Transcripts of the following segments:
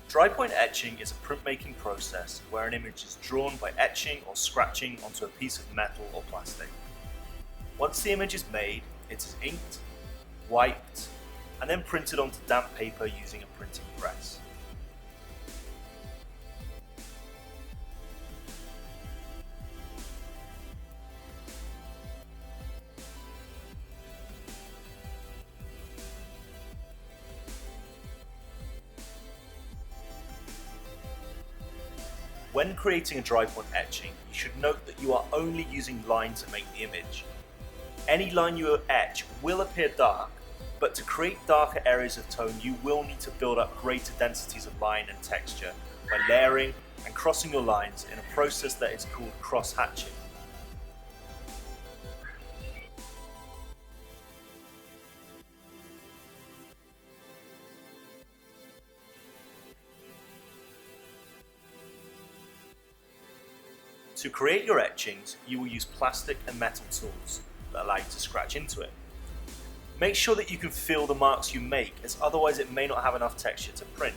Drypoint etching is a printmaking process where an image is drawn by etching or scratching onto a piece of metal or plastic. Once the image is made, it is inked, wiped, and then printed onto damp paper using a printing press. When creating a drypoint etching, you should note that you are only using line to make the image. Any line you etch will appear dark, but to create darker areas of tone you will need to build up greater densities of line and texture by layering and crossing your lines in a process that is called crosshatching. To create your etchings, you will use plastic and metal tools that allow you to scratch into it. Make sure that you can feel the marks you make, as otherwise it may not have enough texture to print.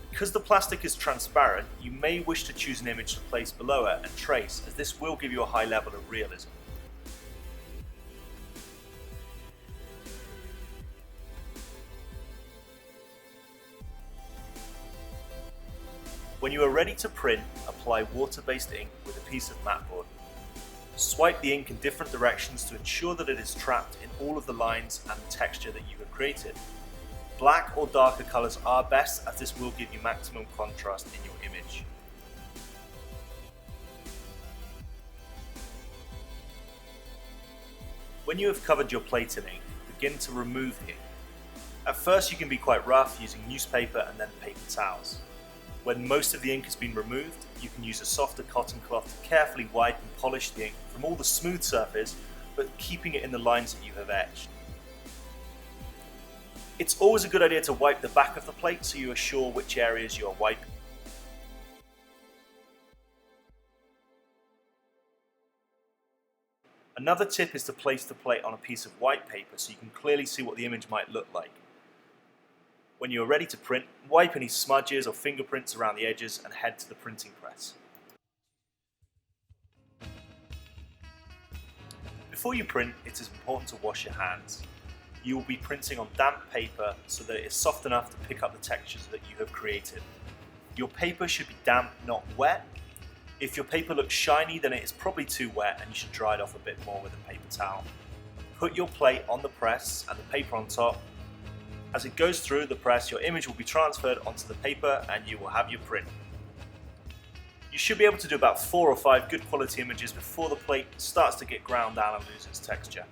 Because the plastic is transparent, you may wish to choose an image to place below it and trace, as this will give you a high level of realism. When you are ready to print, apply water-based ink with a piece of matte board. Swipe the ink in different directions to ensure that it is trapped in all of the lines and the texture that you have created. Black or darker colours are best, as this will give you maximum contrast in your image. When you have covered your plate in ink, begin to remove the ink. At first you can be quite rough using newspaper and then paper towels. When most of the ink has been removed, you can use a softer cotton cloth to carefully wipe and polish the ink from all the smooth surface, but keeping it in the lines that you have etched. It's always a good idea to wipe the back of the plate so you are sure which areas you are wiping. Another tip is to place the plate on a piece of white paper so you can clearly see what the image might look like. When you are ready to print, wipe any smudges or fingerprints around the edges and head to the printing press. Before you print, it is important to wash your hands. You will be printing on damp paper so that it is soft enough to pick up the textures that you have created. Your paper should be damp, not wet. If your paper looks shiny, then it is probably too wet and you should dry it off a bit more with a paper towel. Put your plate on the press and the paper on top. As it goes through the press, your image will be transferred onto the paper and you will have your print. You should be able to do about 4 or 5 good quality images before the plate starts to get ground down and lose its texture.